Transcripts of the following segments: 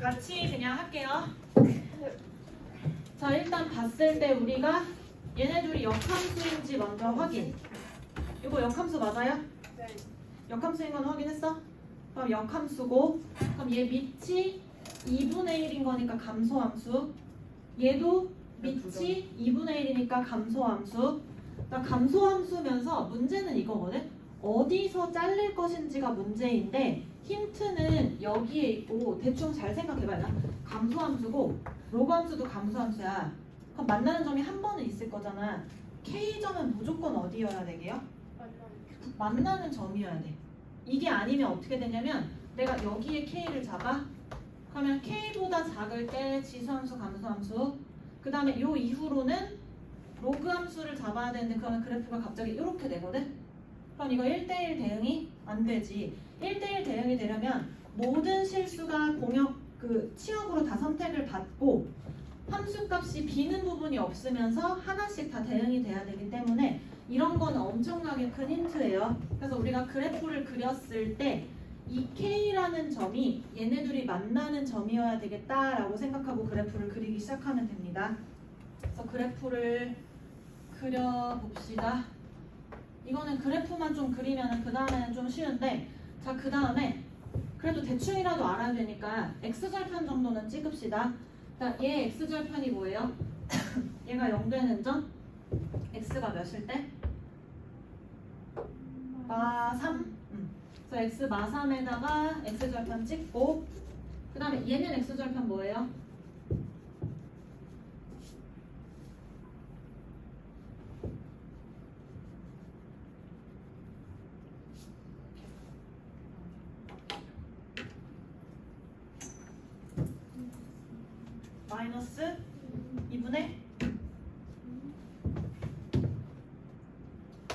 같이 그냥 할게요. 자, 일단 봤을 때 우리가 얘네 둘이 역함수인지 먼저 확인. 이거 역함수 맞아요? 네. 역함수인 건 확인했어? 그럼 역함수고, 그럼 얘 밑이 2분의 1인 거니까 감소함수. 얘도 밑이 2분의 1이니까 감소함수. 그러니까 감소함수면서 문제는 이거거든? 어디서 잘릴 것인지가 문제인데 힌트는 여기에 있고 대충 잘 생각해봐요. 감소함수고 로그함수도 감소함수야. 그럼 만나는 점이 한 번은 있을 거잖아. K점은 무조건 어디여야 되게요? 만나는 점이어야 돼. 이게 아니면 어떻게 되냐면 내가 여기에 K를 잡아. 그러면 K보다 작을 때 지수함수, 감소함수. 그 다음에 요 이후로는 로그함수를 잡아야 되는데 그러면 그래프가 갑자기 이렇게 되거든? 그럼 이거 1대1 대응이 안 되지. 1대1 대응이 되려면 모든 실수가 치역으로 다 선택을 받고 함수값이 비는 부분이 없으면서 하나씩 다 대응이 돼야 되기 때문에 이런 건 엄청나게 큰 힌트예요. 그래서 우리가 그래프를 그렸을 때 이 K라는 점이 얘네 둘이 만나는 점이어야 되겠다라고 생각하고 그래프를 그리기 시작하면 됩니다. 그래서 그래프를 그려봅시다. 이거는 그래프만 좀 그리면 그 다음에는 좀 쉬운데, 자, 그 다음에 그래도 대충이라도 알아야 되니까 x절편 정도는 찍읍시다. 자, 얘 x절편이 뭐예요? 얘가 0 되는 점? x가 몇일 때? 마3. 그래서 x 마3에다가 x절편 찍고, 그 다음에 얘는 x절편 뭐예요? 마이너스 2분의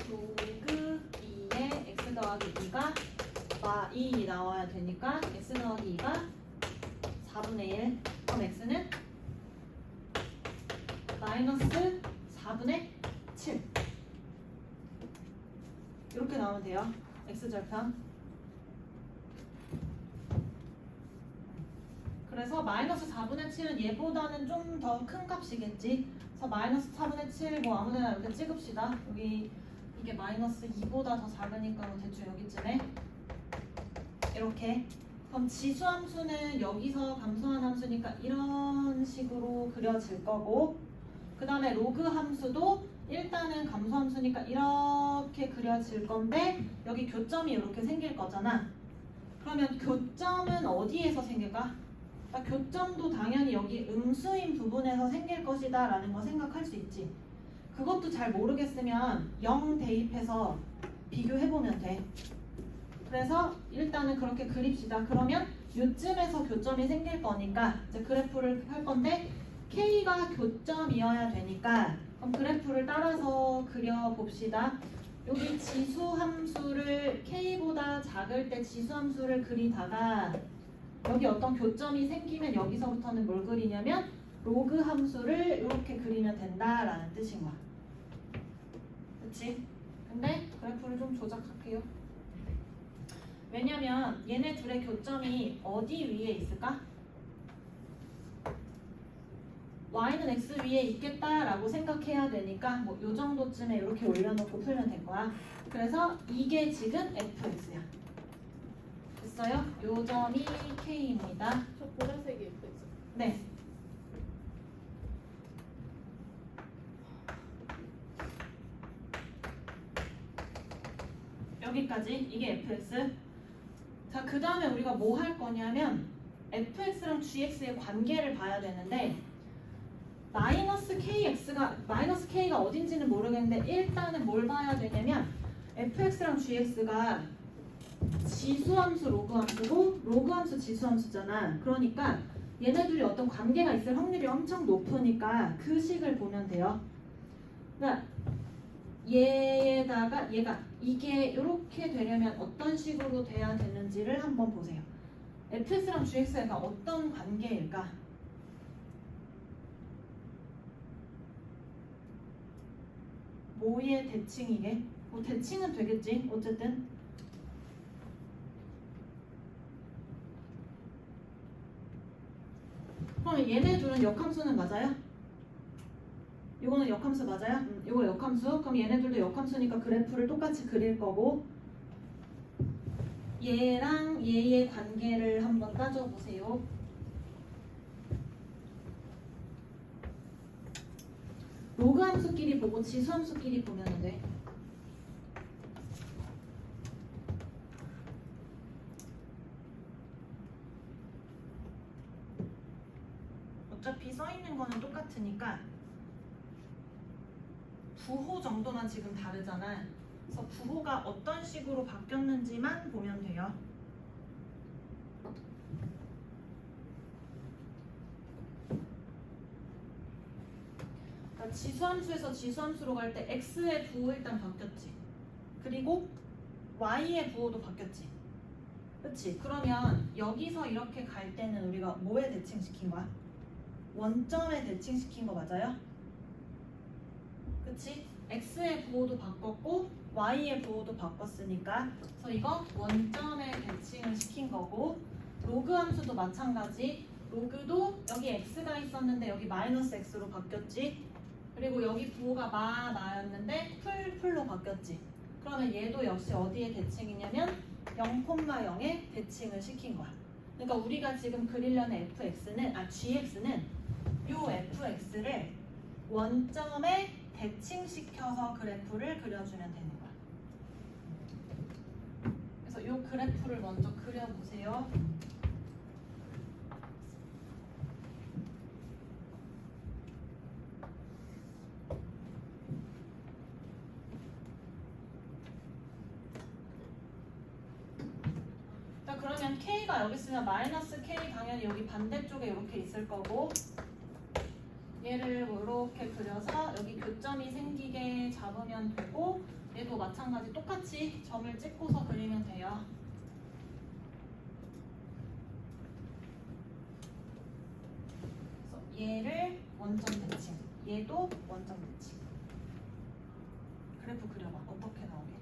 로그 2의 x 더하기 2가 마 2 나와야 되니까 x 더하기 2가 4분의 1. 그럼 x는 마이너스 4분의 7. 이렇게 나오면 돼요. x절편. 그래서 마이너스 4분의 7은 얘보다는 좀 더 큰 값이겠지. 그래서 마이너스 4분의 7 뭐 아무데나 이렇게 찍읍시다. 여기 이게 마이너스 2보다 더 작으니까 뭐 대충 여기쯤에 이렇게. 그럼 지수함수는 여기서 감소한 함수니까 이런 식으로 그려질 거고, 그 다음에 로그 함수도 일단은 감소함수니까 이렇게 그려질 건데 여기 교점이 이렇게 생길 거잖아. 그러면 교점은 어디에서 생길까? 교점도 당연히 여기 음수인 부분에서 생길 것이다 라는 거 생각할 수 있지. 그것도 잘 모르겠으면 0 대입해서 비교해보면 돼. 그래서 일단은 그렇게 그립시다. 그러면 요쯤에서 교점이 생길 거니까 이제 그래프를 할 건데 K가 교점이어야 되니까 그럼 그래프를 따라서 그려봅시다. 여기 지수함수를 K보다 작을 때 지수함수를 그리다가 여기 어떤 교점이 생기면 여기서부터는 뭘 그리냐면 로그 함수를 이렇게 그리면 된다라는 뜻인 거야. 그치? 근데 그래프를 좀 조작할게요. 왜냐면 얘네 둘의 교점이 어디 위에 있을까? y는 x 위에 있겠다라고 생각해야 되니까 뭐 요 정도쯤에 이렇게 올려놓고 풀면 될 거야. 그래서 이게 지금 fx야. 됐어요? 요 점이 K입니다. 저 보라색이 예쁘죠? 네. 여기까지 이게 fx. 자, 그 다음에 우리가 뭐 할 거냐면 fx랑 gx의 관계를 봐야 되는데 마이너스 k가 어딘지는 모르겠는데 일단은 뭘 봐야 되냐면 fx랑 gx가 지수함수 로그함수고 로그함수 지수함수잖아. 그러니까 얘네들이 어떤 관계가 있을 확률이 엄청 높으니까 그 식을 보면 돼요. 그러니까 얘에다가 얘가 이게 이렇게 되려면 어떤 식으로 돼야 되는지를 한번 보세요. fx랑 gx가 어떤 관계일까? 뭐의 대칭이게? 뭐 대칭은 되겠지. 어쨌든 그러면 얘네 둘은 역함수는 맞아요? 이거는 역함수 맞아요? 이거 역함수. 그럼 얘네들도 역함수니까 그래프를 똑같이 그릴 거고 얘랑 얘의 관계를 한번 따져보세요. 로그 함수끼리 보고 지수 함수끼리 보면 돼. 어차피 써있는 거는 똑같으니까 부호 정도만 지금 다르잖아. 그래서 부호가 어떤 식으로 바뀌었는지만 보면 돼요. 그러니까 지수함수에서 지수함수로 갈 때 x의 부호 일단 바뀌었지. 그리고 y의 부호도 바뀌었지. 그치? 그러면 여기서 이렇게 갈 때는 우리가 뭐에 대칭시킨 거야? 원점에 대칭시킨 거 맞아요? 그치? x의 부호도 바꿨고 y의 부호도 바꿨으니까 그래서 이거 원점에 대칭을 시킨 거고 로그 함수도 마찬가지. 로그도 여기 x가 있었는데 여기 마이너스 x로 바뀌었지. 그리고 여기 부호가 마였는데 풀로 바뀌었지. 그러면 얘도 역시 어디에 대칭이냐면 0,0에 대칭을 시킨 거야. 그러니까 우리가 지금 그리려는 gx는 요 fx를 원점에 대칭시켜서 그래프를 그려주면 되는 거야. 그래서 요 그래프를 먼저 그려보세요. 자, 그러면 k가 여기 있으면 마이너스 k 당연히 여기 반대쪽에 이렇게 있을 거고 얘를 이렇게 그려서 여기 교점이 생기게 잡으면 되고 얘도 마찬가지 똑같이 점을 찍고서 그리면 돼요. 그래서 얘를 원점 대칭, 얘도 원점 대칭. 그래프 그려봐. 어떻게 나오게?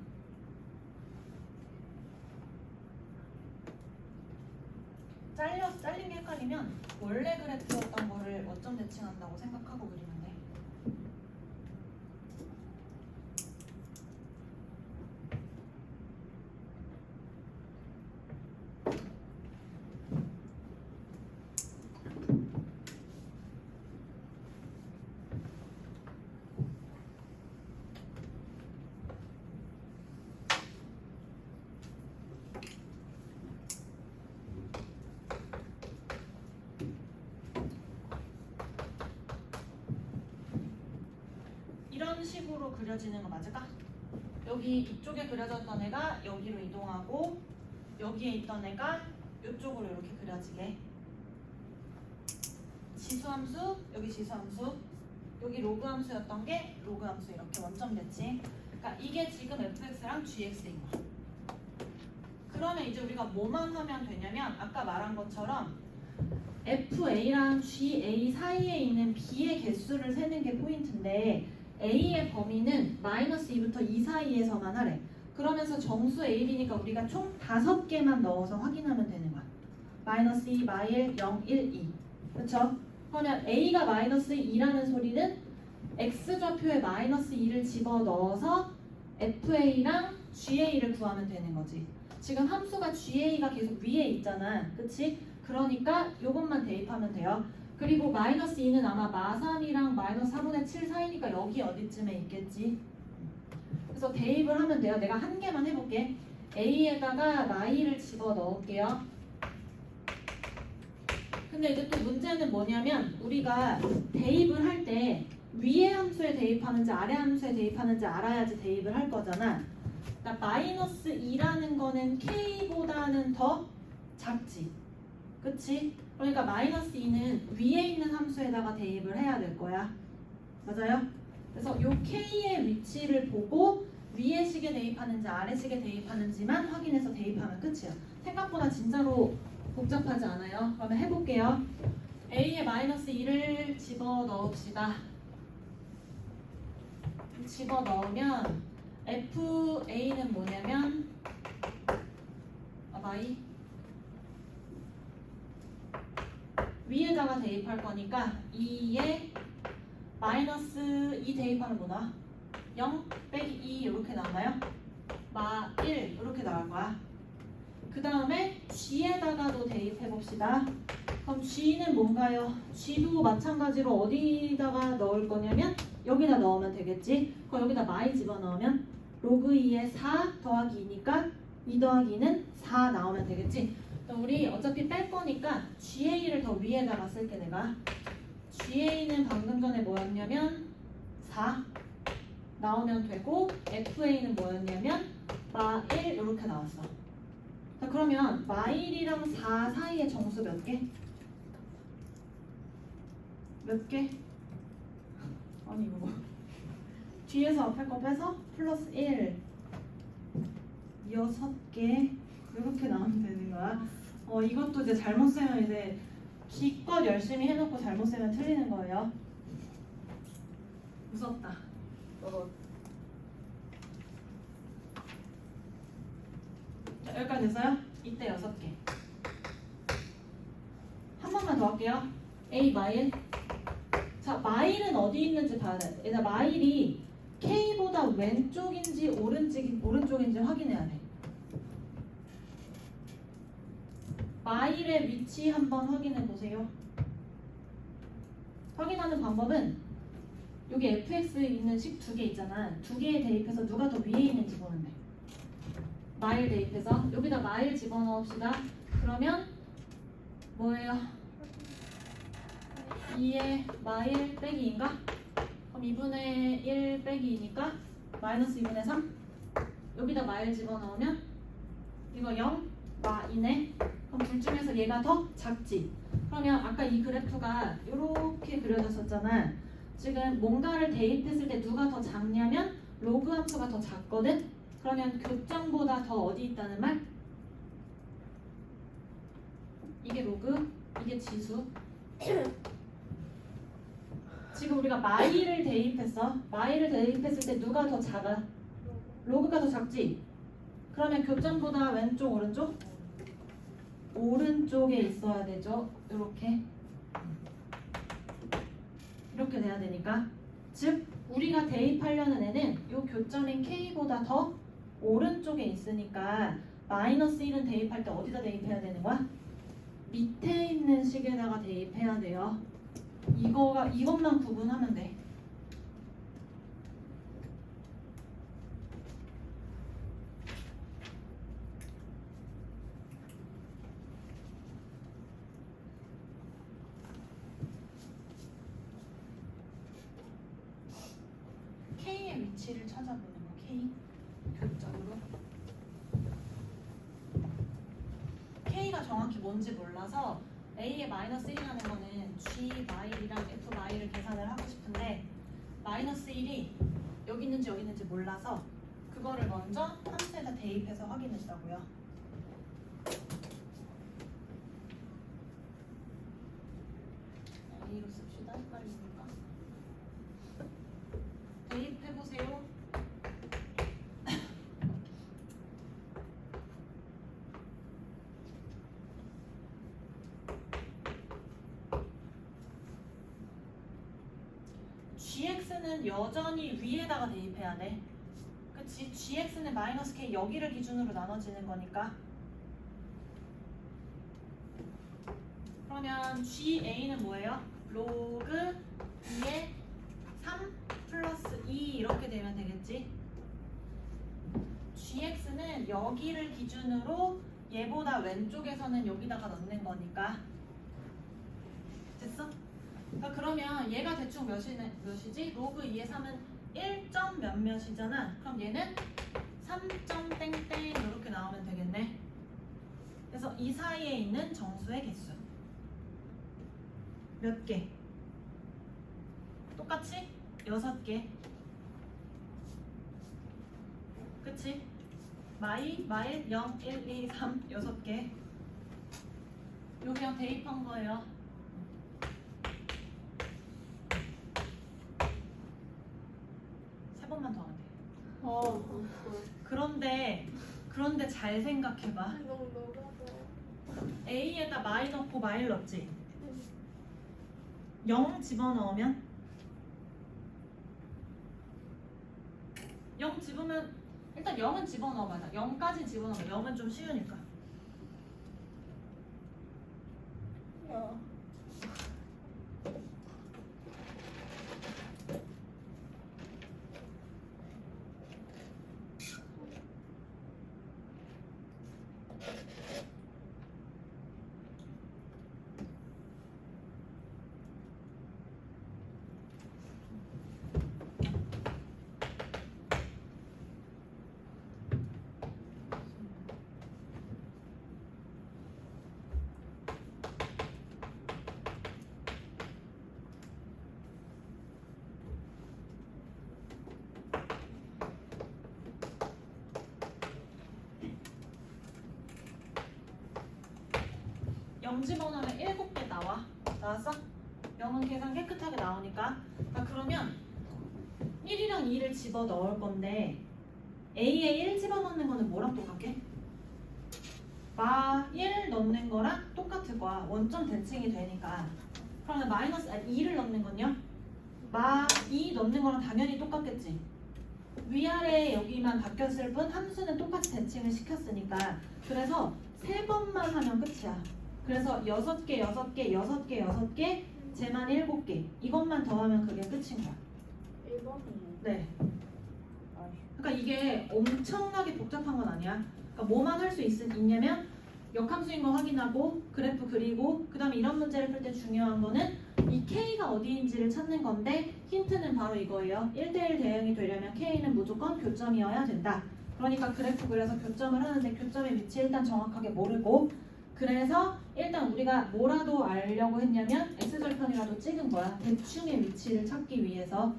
잘린 게 헷갈리면 원래 그래프였던 거를 원점 대칭한다고 생각하고 그리면 돼. 이런 식으로 그려지는 거 맞을까? 여기 이쪽에 그려졌던 애가 여기로 이동하고 여기에 있던 애가 이쪽으로 이렇게 그려지게. 지수함수, 여기 지수함수, 여기 로그함수였던 게 로그함수 이렇게 원점 대칭. 그러니까 이게 지금 fx랑 gx인 거야. 그러면 이제 우리가 뭐만 하면 되냐면 아까 말한 것처럼 fa랑 ga 사이에 있는 b의 개수를 세는 게 포인트인데 a의 범위는 마이너스 2부터 2 사이에서만 하래. 그러면서 정수 a, b니까 우리가 총 5개만 넣어서 확인하면 되는 거야. 마이너스 2, 마일, 0, 1, 2. 그렇죠? 그러면 a가 마이너스 2라는 소리는 x좌표에 마이너스 2를 집어넣어서 fa랑 ga를 구하면 되는 거지. 지금 함수가 ga가 계속 위에 있잖아. 그치? 그러니까 이것만 대입하면 돼요. 그리고 마이너스 2는 아마 마3이랑 마이너스 4분의 7 사이니까 여기 어디쯤에 있겠지. 그래서 대입을 하면 돼요. 내가 한 개만 해볼게. a에다가 마이를 집어넣을게요. 근데 이제 또 문제는 뭐냐면 우리가 대입을 할 때 위에 함수에 대입하는지 아래 함수에 대입하는지 알아야지 대입을 할 거잖아. 그러니까 마이너스 2라는 거는 k보다는 더 작지. 그치? 그러니까 마이너스 2는 위에 있는 함수에다가 대입을 해야 될 거야. 맞아요? 그래서 요 k의 위치를 보고 위에 식에 대입하는지 아래 식에 대입하는지만 확인해서 대입하면 끝이야. 생각보다 진짜로 복잡하지 않아요. 그러면 해볼게요. a에 마이너스 2를 집어넣읍시다. 집어넣으면 fa는 뭐냐면 마이 위에다가 대입할 거니까 2에 마이너스 2 대입하면 뭐 나와? 0 빼기 2 이렇게 나오나요? 마 1 이렇게 나올 거야. 그 다음에 g에다가도 대입해 봅시다. 그럼 g는 뭔가요? g도 마찬가지로 어디다가 넣을 거냐면 여기다 넣으면 되겠지. 그럼 여기다 마이 집어넣으면 로그 2에 4 더하기 2니까 2 더하기 2는 4 나오면 되겠지. 그럼 우리 어차피 뺄 거니까 GA를 더 위에다가 쓸게 내가. GA는 방금 전에 뭐였냐면 4 나오면 되고 FA는 뭐였냐면 마 1 이렇게 나왔어. 자, 그러면 마 1이랑 4 사이의 정수 몇 개? 몇 개? 아니 이거 뭐 뒤에서 앞에 거 빼서 플러스 1 6개 이렇게 나오면 되는 거야. 이것도 이제 잘못 쓰면 이제 기껏 열심히 해놓고 잘못 쓰면 틀리는 거예요. 무섭다. 자, 여기까지 됐어요? 이때 6개. 한 번만 더 할게요. A 마일. 자, 마일은 어디 있는지 봐야 돼. 얘들아, 마일이 K보다 왼쪽인지 오른쪽인지 확인해야 돼. 마일의 위치 한번 확인해 보세요. 확인하는 방법은 여기 fx 있는 식 두 개 있잖아. 두 개에 대입해서 누가 더 위에 있는지 보면 돼. 마일 대입해서 여기다 마일 집어넣읍시다. 그러면 뭐예요? 2의 마일 빼기 2인가? 그럼 2분의 1 빼기 2니까 마이너스 2분의 3. 여기다 마일 집어넣으면 이거 0 마 2네. 그럼 둘 중에서 얘가 더 작지? 그러면 아까 이 그래프가 이렇게 그려졌었잖아. 지금 뭔가를 대입했을 때 누가 더 작냐면 로그 함수가 더 작거든? 그러면 교점보다 더 어디 있다는 말? 이게 로그, 이게 지수. 지금 우리가 마일을 대입했어. 마일을 대입했을 때 누가 더 작아? 로그가 더 작지? 그러면 교점보다 왼쪽, 오른쪽? 오른쪽에 있어야 되죠. 이렇게 돼야 되니까. 즉 우리가 대입하려는 애는 이 교점인 K보다 더 오른쪽에 있으니까 마이너스 1은 대입할 때 어디다 대입해야 되는 거야? 밑에 있는 식에다가 대입해야 돼요. 이것만 구분하면 돼. K의 위치를 찾아보는 거. K 교점으로. K가 정확히 뭔지 몰라서 A의 마이너스 1이라는 거는 G 마일이랑 F 마일을 계산을 하고 싶은데 마이너스 1이 여기 있는지 몰라서 그거를 먼저 함수에다 대입해서 확인했다고요. A로 씁시다. 헷갈리니까. 대입해보세요. gx는 여전히 위에다가 대입해야 돼. 그치? gx는 마이너스 k 여기를 기준으로 나눠지는 거니까. 그러면 ga는 뭐예요? 로그 2에 3 플러스 2 이렇게 되면 되겠지? gx는 여기를 기준으로 얘보다 왼쪽에서는 여기다가 넣는 거니까. 됐어? 그러면 얘가 대충 몇이지? 로그 2의 3은 1점 몇몇이잖아. 그럼 얘는 3점 땡땡 이렇게 나오면 되겠네. 그래서 이 사이에 있는 정수의 개수 몇 개? 똑같이 6개. 그치? 마일 0, 1, 2, 3 6개. 요 그냥 대입한 거예요. 세 번만 더 하면 돼. 그런데 잘 생각해봐. A에다 마이 넣고 마일 넣었지? 0 집어넣으면 0 집으면 일단 0은 집어넣어봐. 0까지 집어넣으면 0은 좀 쉬우니까. 집어넣으면 7개 나와. 나왔어? 0은 계산 깨끗하게 나오니까. 자, 그러면 1이랑 2를 집어넣을 건데 A에 1 집어넣는 거는 뭐랑 똑같게? 마 1 넣는 거랑 똑같을 거야. 원점 대칭이 되니까. 그러면 마이너스 2를 넣는 건요? 마 2 넣는 거랑 당연히 똑같겠지. 위아래 여기만 바뀌었을 뿐 함수는 똑같이 대칭을 시켰으니까. 그래서 3번만 하면 끝이야. 그래서 6개, 6개, 6개, 6개, 쟤만 7개. 이것만 더하면 그게 끝인 거야. 1번이에요. 네. 그러니까 이게 엄청나게 복잡한 건 아니야. 그러니까 뭐만 할 수 있냐면 역함수인 거 확인하고 그래프 그리고 그 다음에 이런 문제를 풀 때 중요한 거는 이 K가 어디인지를 찾는 건데 힌트는 바로 이거예요. 1대1 대응이 되려면 K는 무조건 교점이어야 된다. 그러니까 그래프 그려서 교점을 하는데 교점의 위치 일단 정확하게 모르고 그래서 일단 우리가 뭐라도 알려고 했냐면 X절편이라도 찍은 거야. 대충의 위치를 찾기 위해서.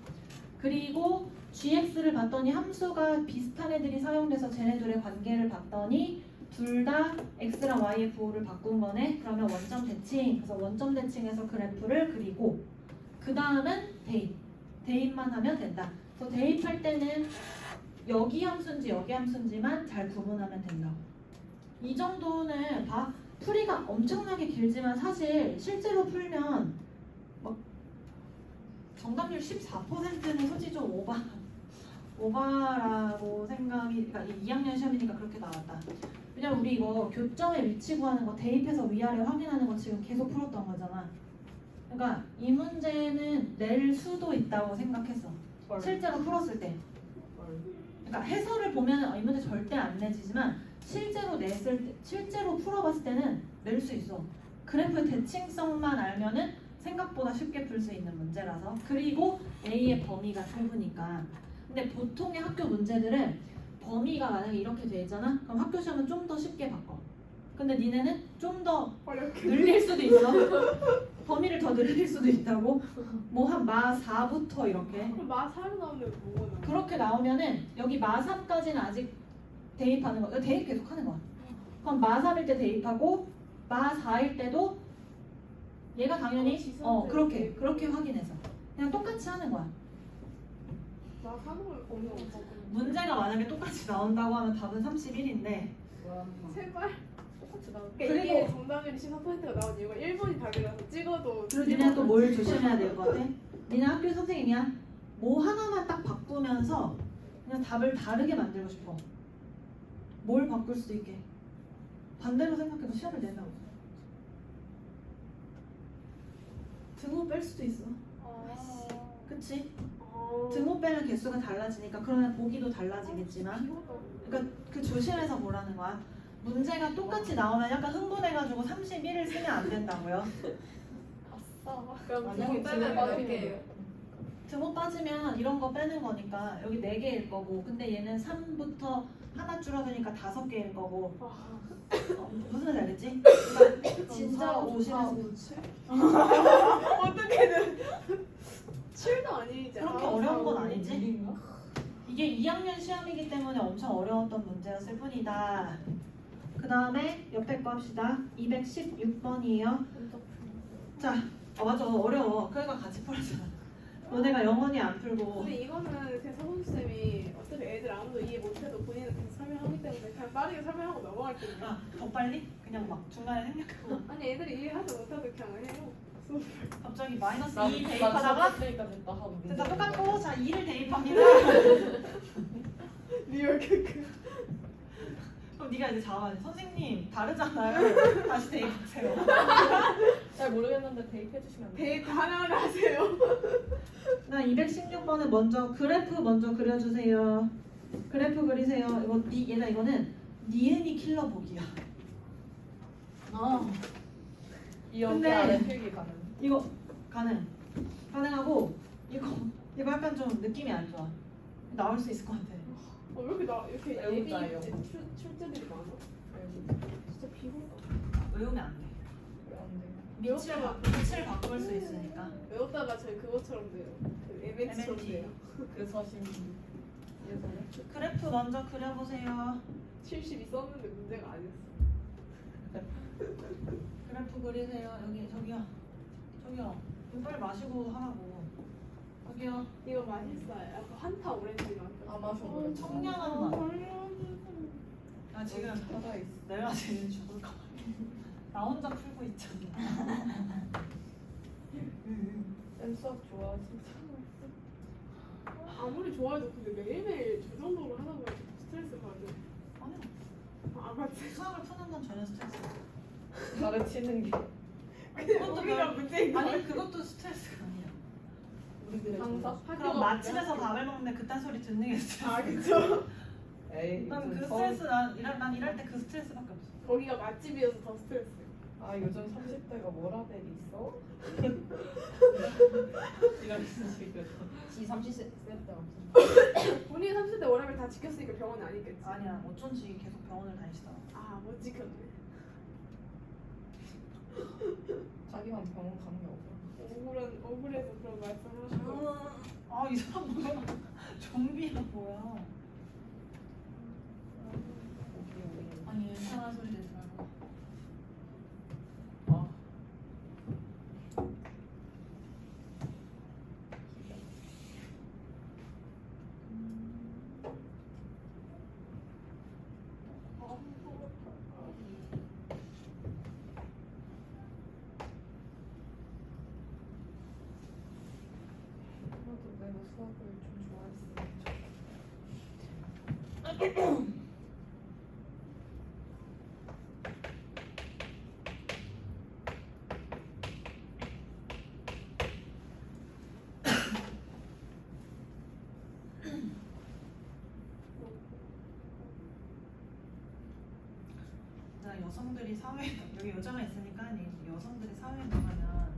그리고 GX를 봤더니 함수가 비슷한 애들이 사용돼서 쟤네들의 관계를 봤더니 둘 다 X랑 Y의 부호를 바꾼 거네. 그러면 원점 대칭. 그래서 원점 대칭에서 그래프를 그리고 그 다음은 대입. 대입만 하면 된다. 그래서 대입할 때는 여기 함수인지 여기 함수인지만 잘 구분하면 된다. 이 정도는 봐. 풀이가 엄청나게 길지만 사실 실제로 풀면 막 정답률 14%는 솔직히 좀 오바라고 생각이, 그러니까 2학년 시험이니까 그렇게 나왔다. 왜냐면 우리 이거 교점의 위치 구하는 거 대입해서 위아래 확인하는 거 지금 계속 풀었던 거잖아. 그러니까 이 문제는 낼 수도 있다고 생각했어. 실제로 풀었을 때. 그러니까 해설을 보면 이 문제 절대 안 내지지만 실제로 풀어봤을 때는 낼 수 있어. 그래프의 대칭성만 알면은 생각보다 쉽게 풀 수 있는 문제라서. 그리고 A의 범위가 짧으니까. 근데 보통의 학교 문제들은 범위가 만약에 이렇게 돼 있잖아. 그럼 학교 시험은 좀 더 쉽게 바꿔. 근데 니네는 좀 더 늘릴 수도 있어. 범위를 더 늘릴 수도 있다고. 뭐 한 마 4부터 이렇게. 그럼 마 4로 나오면 뭐가 나와요? 그렇게 나오면은 여기 마 3까지는 아직 대입하는 거. 대입 계속 하는 거야. 그럼 마 3일 때 대입하고 마 4일 때도 얘가 당연히 그렇게 확인해서 그냥 똑같이 하는 거야. 마 3을 범위 없어. 문제가 만약에 똑같이 나온다고 하면 답은 31인데 제발. 똑같이 나오고. 그리고- 이게 정답률이 14%가 나온 이유가 1번이 답이라서 찍어도. 그리고 니네 또 뭘 조심해야 될 것 같아? 니네 학교 선생님이야? 뭐 하나만 딱 바꾸면서 그냥 답을 다르게 만들고 싶어. 뭘 바꿀 수도 있게. 반대로 생각해서 시험을 낸다고. 등호 뺄 수도 있어. 그치? 등호 빼는 개수가 달라지니까 그러면 보기도 달라지겠지만 그러니까 그 조심해서 보라는 거야. 문제가 똑같이 나오면 약간 흥분해가지고 31을 쓰면 안 된다고요. 그럼 만약에 등호 빼면 지금 어떻게 해요? 등호 빠지면 이런 거 빼는 거니까 여기 4개일 거고 근데 얘는 3부터 하나 줄어드니까 5개일 거고 무슨 말인지 알겠지? 그러니까 진짜 조심해서 어떻게든 7도 아니지. 그렇게 어려운 건 아니지? 이게 2학년 시험이기 때문에 엄청 어려웠던 문제였을 뿐이다. 그 다음에 옆에 거 합시다. 216번이에요. 자, 맞아 어려워. 그러니까 같이 풀어줘. 너네가 영원히 안 풀고. 근데 이거는 그냥 서훈쌤이 어차피 애들 아무도 이해 못해도 본인은 계속 설명하기 때문에 그냥 빠르게 설명하고 넘어갈 거예요. 아, 더 빨리? 그냥 막 중간에 생략하고 아니 애들이 이해하지 못해도 그냥 해요. 갑자기 마이너스 난 2 대입하다가 됐으니까 됐다 하고 됐다 똑같고 자 2를 대입합니다. 리얼 크크. 그럼 네가 이제 자아가지고 선생님 다르잖아요. 다시 대입하세요. 잘 모르겠는데 대입해 주시면 안 돼요? 데이트 하나하나 하세요. 나 216번에 먼저 그래프 먼저 그려주세요. 그래프 그리세요. 이거 얘나 이거는 니은이 킬러 보기야. 이 여기 근데- 아래 필기 가능. 이거 가능하고 이거 약간 좀 느낌이 안 좋아. 나올 수 있을 것 같아. 왜 이렇게 이렇게 배우자예요. 출제들이 많아? 진짜 비호가. 외우면 안 돼. 왜안 돼요? 밑을 바꿀 수 있으니까. 외웠다가 저희 그것처럼 돼요. 그 MNT처럼 MNT. 돼요. 그 서신 예전에 그래프 먼저 그려보세요. 70이 썼는데 문제가 아니었어. 그래프 그리세요. 여기 저기요. 물 빨리 마시고 하라고. 여기요. 이거 맛있어요. 약간 한타 오렌지 맛. 아, 마셔보려고. 청량한 맛. 나 지금 살아 있어. 내가 지금 죽을까 봐. 나 혼자 풀고 있잖아. 쌤 수학 좋아 진짜. 아무리 좋아해도 근데 매일매일 저 정도로 하다 보면 스트레스 받는. 아니야. 아 맞지. 수학을 푸는 건 전혀 스트레스 없어. 가르치는 게 그것도 우리가 별- 문제인 거 아니 그것도 스트레스가 아니야. 우리들의 항상 정답. 그럼 맛집에서 밥을 먹는데 그딴 소리 듣는 게 스트레스. 아 그쵸. 에이 난 그 요즘 스트레스 난 일할 때 그 스트레스밖에 없어. 거기가 맛집이어서 더 스트레스. 아 요즘 30대가 뭐라벨이 있어? 이런 식으로. 지 30세 때 없어. 본인 30대 월요일 다 지켰으니까 병원에 안 있겠지. 아니야 어쩐지 계속 병원을 다니시더라. 아못 지켰네. 자기만 병원 가는 게 없어. 억울해서 그런 말씀하시고. 아이 사람 뭐야? 좀비야 뭐야? 아니 이상한 소리 내지 말고. 아. 나도 내가 수학을 좀 좋아했으면 좋겠다. 나 여성들이 사회에 여기 여자가 있으니까 여성들이 사회에 나가면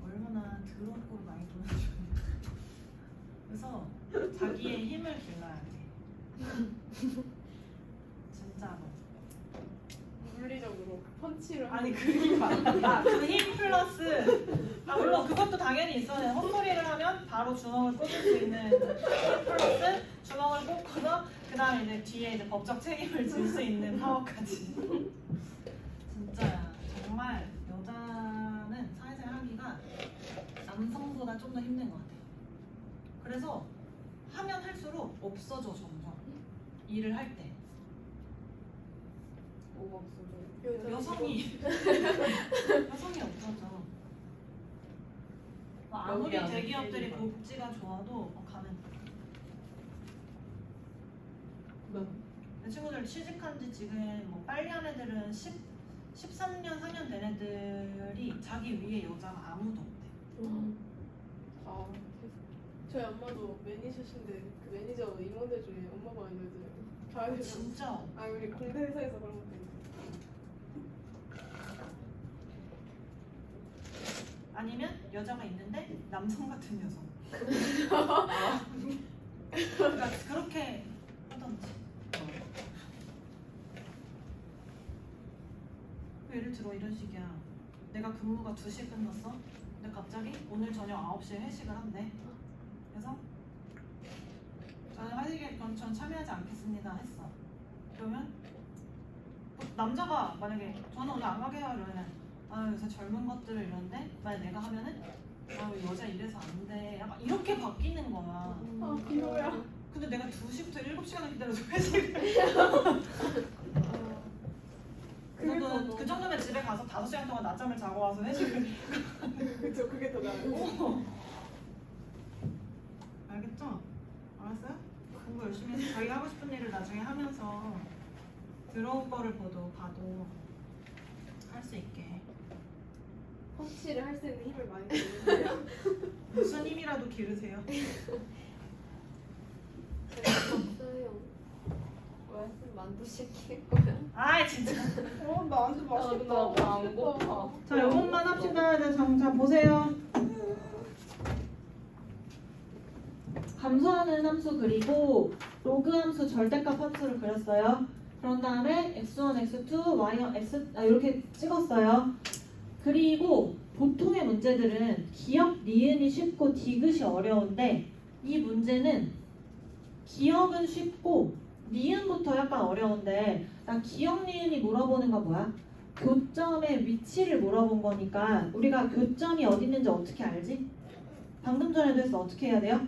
얼마나 더러운 꼴을 많이 보여주는. 그래서 자기의 힘을 길러야 돼. 진짜로. 물리적으로 펀치를 아니 하고. 그 힘 말고 그 힘 플러스 물론 그것도 당연히 있어야 돼. 헛소리를 하면 바로 주먹을 꽂을 수 있는 힘 플러스 주먹을 꽂고서 그 다음에 이제 뒤에 이제 법적 책임을 질 수 있는 파워까지. 진짜야. 정말 여자는 사회생활 하기가 남성보다 좀 더 힘든 것 같아. 그래서 하면 할수록 없어져 점점 일을 할 때. 뭐가 없어져? 여성이 없어져. 아무리 여기 안에 대기업들이 필드가. 복지가 좋아도 가면 내 친구들 취직한 지 지금 뭐 빨리 한 애들은 13년 4년 된 애들이 자기 위에 여자가 아무도 없대. 아, 저희 엄마도 매니저신데 그 매니저 임원들 중에 엄마가 있는 애들 봐야 되나? 진짜 아 우리 공대 회사에서 그런 것도 있어. 아니면 여자가 있는데 남성 같은 여성. 그러니까 그렇게 하던지. 예를 들어 이런 식이야. 내가 근무가 2시에 끝났어. 근데 갑자기 오늘 저녁 9시에 회식을 한대. 그래서 저는 회식에 그럼 전 참여하지 않겠습니다 했어. 그러면 남자가 만약에 저는 오늘 안 가게 해요 이러면 아 요새 젊은 것들을 이러는데 만약 내가 하면은 아 여자 이래서 안 돼. 약간 이렇게 바뀌는 거야. 아 귀여워요. 근데 내가 2시부터 7시간을 기다려서 회식을. 그러면 그 정도면 집에 가서 5시간 동안 낮잠을 자고 와서 회식을. 그쵸 그게 더 나아요. 알겠죠? 알았어요? 공부 열심히 해서 자기 하고 싶은 일을 나중에 하면서 들어온 거를 봐도 할 수 있게. 펀치를 할 수 있는 힘을 많이 기르세요. 무슨 힘이라도 기르세요. 없어요. 왜 만두 시킬 거야? 아 진짜. 나한테 맛있겠다. 나안 고파. 자 요것만 합시다. 자 보세요. 감소하는 함수 그리고 로그 함수 절대값 함수를 그렸어요. 그런 다음에 x1, x2, y1, x 이렇게 찍었어요. 그리고 보통의 문제들은 기억, 니은이 쉽고 디귿이 어려운데 이 문제는 기억은 쉽고 니은부터 약간 어려운데 나 기억, 니은이 물어보는 건 뭐야? 교점의 위치를 물어본 거니까 우리가 교점이 어디 있는지 어떻게 알지? 방금 전에도 했어. 어떻게 해야 돼요?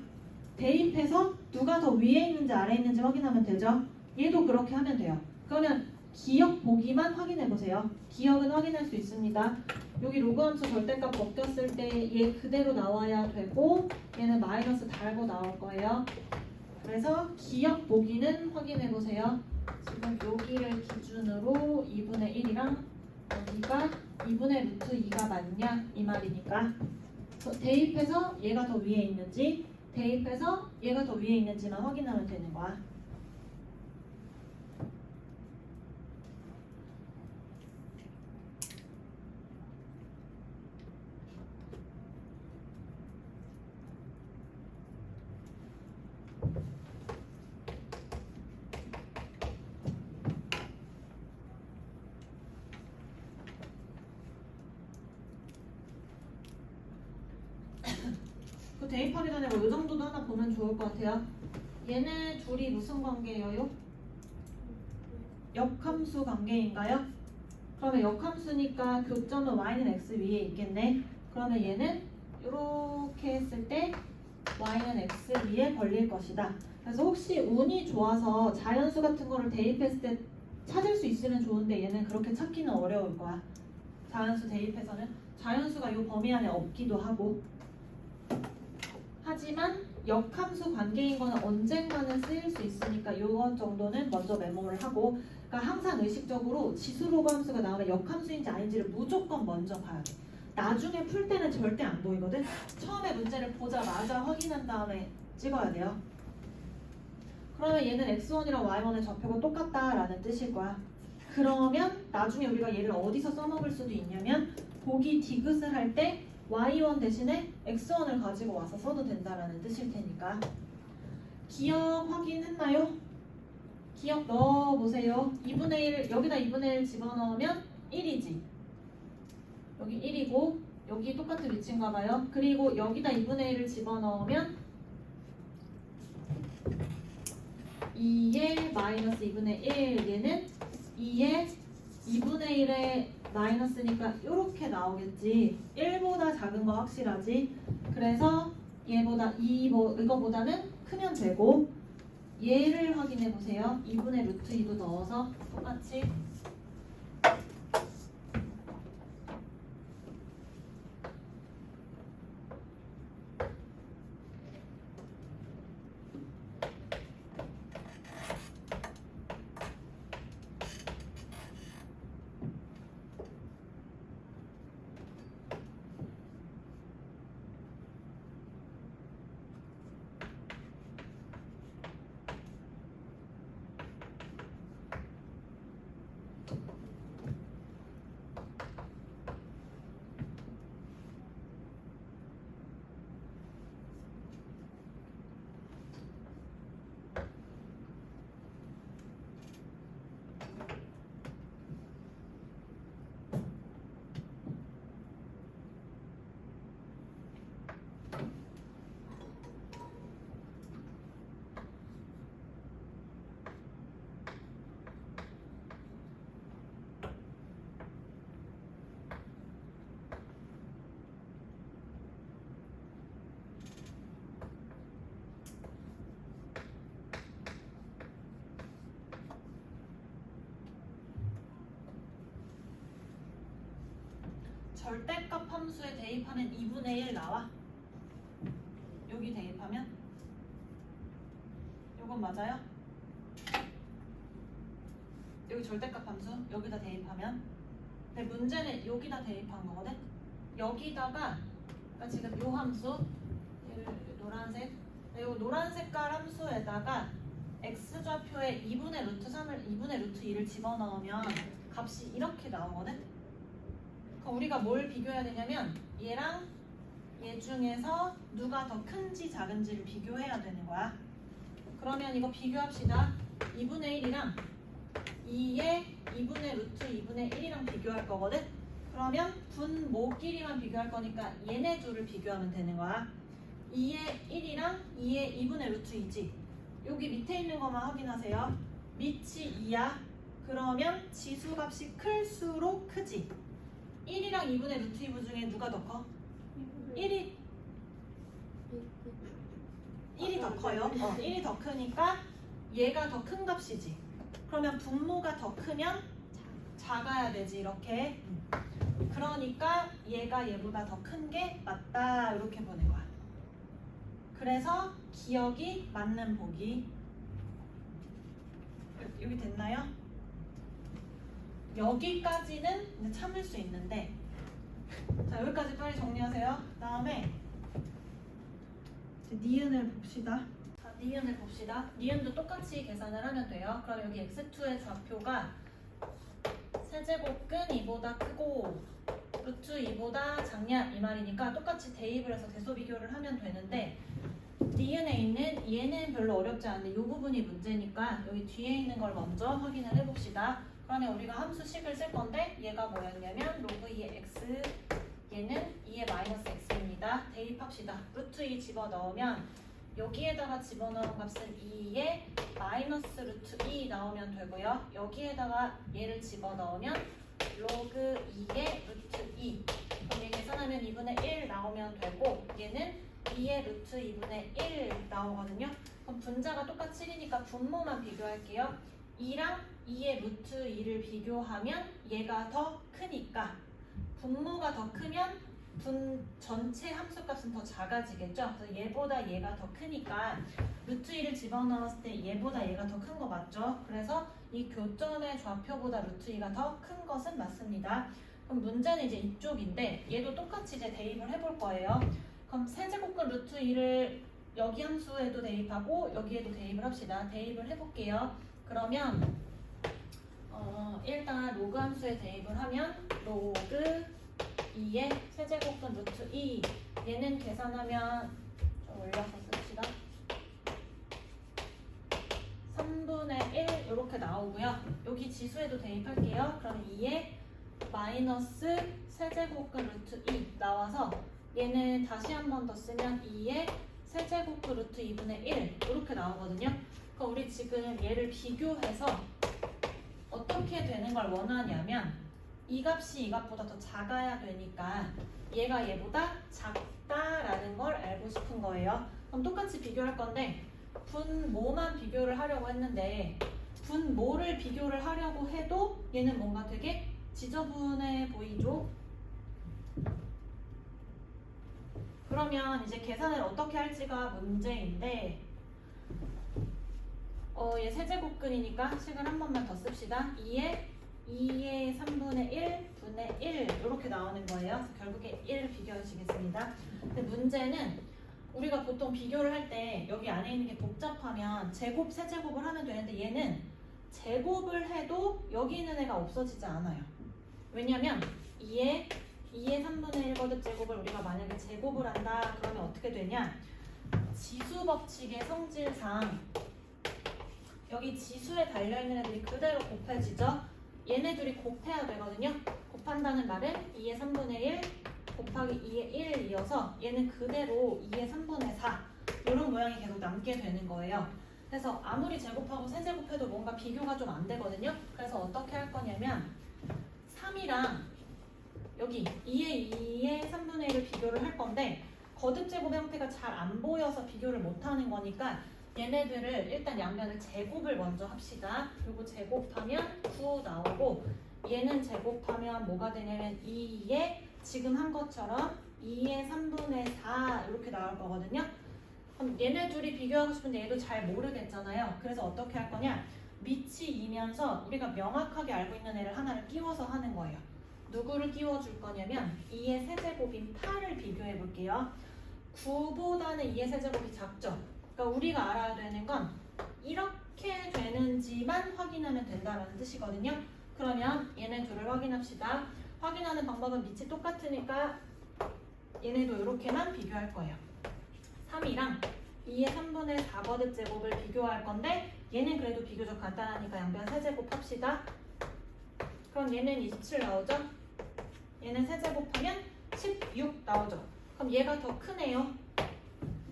대입해서 누가 더 위에 있는지 아래에 있는지 확인하면 되죠? 얘도 그렇게 하면 돼요. 그러면 기억 보기만 확인해 보세요. 기억은 확인할 수 있습니다. 여기 로그 함수 절대값 벗겼을 때 얘 그대로 나와야 되고 얘는 마이너스 달고 나올 거예요. 그래서 기억 보기는 확인해 보세요. 지금 여기를 기준으로 2분의 1이랑 여기가 2분의 루트 2가 맞냐 이 말이니까 대입해서 얘가 더 위에 있는지 대입해서 얘가 더 위에 있는지만 확인하면 되는 거야. 그 대입하기 전에 뭐 이 정도도 하나 보면 좋을 것 같아요. 얘네 둘이 무슨 관계예요? 역함수 관계인가요? 그러면 역함수니까 교점은 y는 x 위에 있겠네. 그러면 얘는 이렇게 했을 때 y는 x 위에 벌릴 것이다. 그래서 혹시 운이 좋아서 자연수 같은 거를 대입했을 때 찾을 수 있으면 좋은데 얘는 그렇게 찾기는 어려울 거야. 자연수 대입해서는 자연수가 이 범위 안에 없기도 하고. 하지만 역함수 관계인 거는 언젠가는 쓰일 수 있으니까 이것 정도는 먼저 메모를 하고, 그러니까 항상 의식적으로 지수로그 함수가 나오면 역함수인지 아닌지를 무조건 먼저 봐야 돼. 나중에 풀 때는 절대 안 보이거든. 처음에 문제를 보자마자 확인한 다음에 찍어야 돼요. 그러면 얘는 x1이랑 y1의 좌표가 똑같다라는 뜻일 거야. 그러면 나중에 우리가 얘를 어디서 써먹을 수도 있냐면 보기 디귿을 할 때 y1 대신에 x1을 가지고 와서 써도 된다라는 뜻일 테니까. 기억 확인했나요? 기억 넣어보세요. 2분의 1, 여기다 2분의 1 집어넣으면 1이지. 여기 1이고 여기 똑같은 위치인가 봐요. 그리고 여기다 2분의 1을 집어넣으면 2의 마이너스 2분의 1, 얘는 2의 2분의 1의 마이너스니까 이렇게 나오겠지. 1보다 작은 거 확실하지. 그래서 얘보다 이거보다는 크면 되고, 얘를 확인해 보세요. 2분의 루트 2도 넣어서 똑같이. 절대값 함수에 대입하면 2분의 1 나와. 여기 대입하면 요건 맞아요? 여기 절대값 함수 여기다 대입하면, 근데 문제는 여기다 대입한 거거든. 여기다가 그러니까 지금 요 함수 노란색, 요 노란 색깔 함수에다가 x좌표에 2분의 루트 3을 2분의 루트 2를 집어넣으면 값이 이렇게 나오거든. 그럼 우리가 뭘 비교해야 되냐면 얘랑 얘 중에서 누가 더 큰지 작은지를 비교해야 되는 거야. 그러면 이거 비교합시다. 2분의 1이랑 2의 2분의 루트 2분의 1이랑 비교할 거거든. 그러면 분모끼리만 비교할 거니까 얘네 둘을 비교하면 되는 거야. 2의 1이랑 2의 2분의 루트 2지. 여기 밑에 있는 것만 확인하세요. 밑이 2야. 그러면 지수값이 클수록 크지. 1이랑 2분의 루트 2분 중에 누가 더 커? 1이 더 커요. 1이 더 크니까 얘가 더 큰 값이지. 그러면 분모가 더 크면 작아야 되지, 이렇게. 그러니까 얘가 얘보다 더 큰 게 맞다, 이렇게 보는 거야. 그래서 기억이 맞는 보기. 여기 됐나요? 여기까지는 이제 참을 수 있는데, 자, 여기까지 빨리 정리하세요. 다음에 니은을 봅시다. 자, 니은을 봅시다. 니은도 똑같이 계산을 하면 돼요. 그럼 여기 x2의 좌표가 세제곱근 2보다 크고 루트 2보다 작냐 이 말이니까 똑같이 대입을 해서 대소 비교를 하면 되는데, 니은에 있는 얘는 별로 어렵지 않은데 이 부분이 문제니까 여기 뒤에 있는 걸 먼저 확인을 해봅시다. 그러면 우리가 함수식을 쓸 건데 얘가 뭐였냐면 로그 2의 x, 얘는 2의 마이너스 x입니다. 대입합시다. 루트 2 집어넣으면 여기에다가 집어넣은 값은 2의 마이너스 루트 2 나오면 되고요. 여기에다가 얘를 집어넣으면 로그 2의 루트 2. 그럼 얘 계산하면 2분의 1 나오면 되고, 얘는 2의 루트 2분의 1 나오거든요. 그럼 분자가 똑같이 1이니까 분모만 비교할게요. 2랑 2의 루트 2를 비교하면 얘가 더 크니까 분모가 더 크면 전체 함수값은 더 작아지겠죠. 그래서 얘보다 얘가 더 크니까 루트 2를 집어넣었을 때 얘보다 얘가 더 큰 거 맞죠? 그래서 이 교점의 좌표보다 루트 2가 더 큰 것은 맞습니다. 그럼 문제는 이제 이쪽인데 얘도 똑같이 이제 대입을 해볼 거예요. 그럼 세제곱근 루트 2를 여기 함수에도 대입하고 여기에도 대입을 합시다. 대입을 해볼게요. 그러면 일단 로그 함수에 대입을 하면 로그 2의 세제곱근 루트 2, 얘는 계산하면 좀 올려서 씁시다. 3분의 1 이렇게 나오고요. 여기 지수에도 대입할게요. 그럼 2의 마이너스 세제곱근 루트 2 나와서 얘는 다시 한 번 더 쓰면 2의 세제곱근 루트 2분의 1 이렇게 나오거든요. 그럼 우리 지금 얘를 비교해서 어떻게 되는 걸 원하냐면 이 값이 이 값보다 더 작아야 되니까 얘가 얘보다 작다라는 걸 알고 싶은 거예요. 그럼 똑같이 비교할 건데 분모만 비교를 하려고 했는데 분모를 비교를 하려고 해도 얘는 뭔가 되게 지저분해 보이죠? 그러면 이제 계산을 어떻게 할지가 문제인데, 얘 세제곱근이니까 식을 한 번만 더 씁시다. 2의 3분의 1 분의 1 이렇게 나오는 거예요. 그래서 결국에 1을 비교하시겠습니다. 근데 문제는 우리가 보통 비교를 할 때 여기 안에 있는 게 복잡하면 제곱, 세제곱을 하면 되는데 얘는 제곱을 해도 여기 있는 애가 없어지지 않아요. 왜냐면 2의 3분의 1 거듭 제곱을 우리가 만약에 제곱을 한다 그러면 어떻게 되냐, 지수 법칙의 성질상 여기 지수에 달려있는 애들이 그대로 곱해지죠. 얘네들이 곱해야 되거든요. 곱한다는 말은 2의 3분의 1 곱하기 2의 1 이어서 얘는 그대로 2의 3분의 4 이런 모양이 계속 남게 되는 거예요. 그래서 아무리 제곱하고 세제곱해도 뭔가 비교가 좀 안 되거든요. 그래서 어떻게 할 거냐면 3이랑 여기 2의 3분의 1을 비교를 할 건데 거듭 제곱 형태가 잘 안 보여서 비교를 못 하는 거니까 얘네들을 일단 양면을 제곱을 먼저 합시다. 그리고 제곱하면 9 나오고 얘는 제곱하면 뭐가 되냐면 2의 지금 한 것처럼 2의 3분의 4 이렇게 나올 거거든요. 그럼 얘네 둘이 비교하고 싶은데 얘도 잘 모르겠잖아요. 그래서 어떻게 할 거냐? 밑이 2면서 우리가 명확하게 알고 있는 애를 하나를 끼워서 하는 거예요. 누구를 끼워줄 거냐면 2의 세제곱인 8을 비교해 볼게요. 9보다는 2의 세제곱이 작죠? 그러니까 우리가 알아야 되는 건 이렇게 되는지만 확인하면 된다는 뜻이거든요. 그러면 얘네 둘을 확인합시다. 확인하는 방법은 밑이 똑같으니까 얘네도 이렇게만 비교할 거예요. 3이랑 2의 3분의 4거듭 제곱을 비교할 건데 얘는 그래도 비교적 간단하니까 양변 세제곱 합시다. 그럼 얘는 27 나오죠? 얘는 세제곱하면 16 나오죠? 그럼 얘가 더 크네요.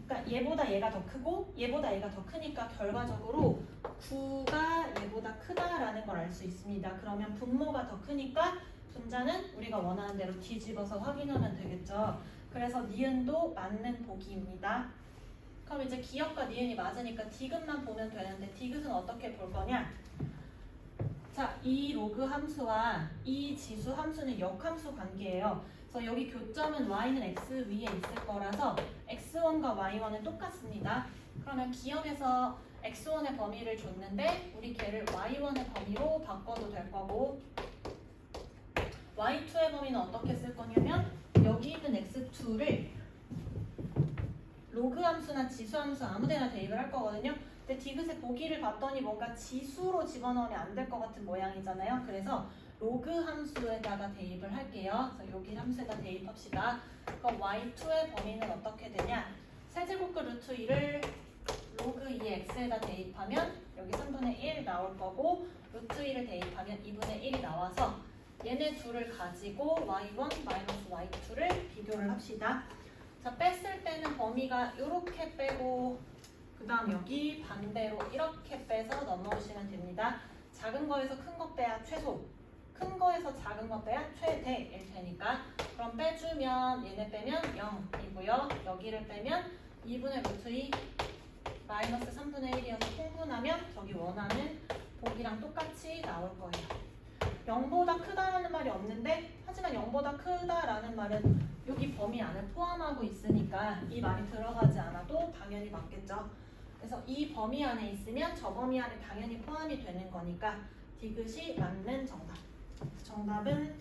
그러니까 얘보다 얘가 더 크고 얘보다 얘가 더 크니까 결과적으로 9가 얘보다 크다라는 걸 알 수 있습니다. 그러면 분모가 더 크니까 분자는 우리가 원하는 대로 뒤집어서 확인하면 되겠죠. 그래서 니은도 맞는 보기입니다. 그럼 이제 기역과 니은이 맞으니까 디귿만 보면 되는데 디귿은 어떻게 볼 거냐? 자, 이 로그 함수와 이 지수 함수는 역함수 관계예요. 그래서 여기 교점은 y는 x 위에 있을 거라서 x1과 y1은 똑같습니다. 그러면 기역에서 x1의 범위를 줬는데 우리 걔를 y1의 범위로 바꿔도 될 거고 y2의 범위는 어떻게 쓸 거냐면 여기 있는 x2를 로그 함수나 지수 함수 아무데나 대입을 할 거거든요. 근데 디귿의 보기를 봤더니 뭔가 지수로 집어넣으면 안 될 것 같은 모양이잖아요. 그래서 로그 함수에다가 대입을 할게요. 그래서 여기 함수에다 대입합시다. 그럼 y2의 범위는 어떻게 되냐? 세제곱과 루트 2을 로그 2의 x에다 대입하면 여기 3분의 1 나올 거고 루트 2를 대입하면 2분의 1이 나와서 얘네 둘을 가지고 y1 마이너스 y2를 비교를 합시다. 자, 뺐을 때는 범위가 이렇게 빼고 그 다음 여기 반대로 이렇게 빼서 넘어오시면 됩니다. 작은 거에서 큰 거 빼야 최소, 큰 거에서 작은 거 빼야 최대일 테니까 그럼 빼주면 얘네 빼면 0이고요. 여기를 빼면 2분의 루트 2 마이너스 3분의 1이어서 통분하면 저기 원하는 보기랑 똑같이 나올 거예요. 0보다 크다라는 말이 없는데 하지만 0보다 크다라는 말은 여기 범위 안에 포함하고 있으니까 이 말이 들어가지 않아도 당연히 맞겠죠. 그래서 이 범위 안에 있으면 저 범위 안에 당연히 포함이 되는 거니까 디귿이 맞는 정답. 정답은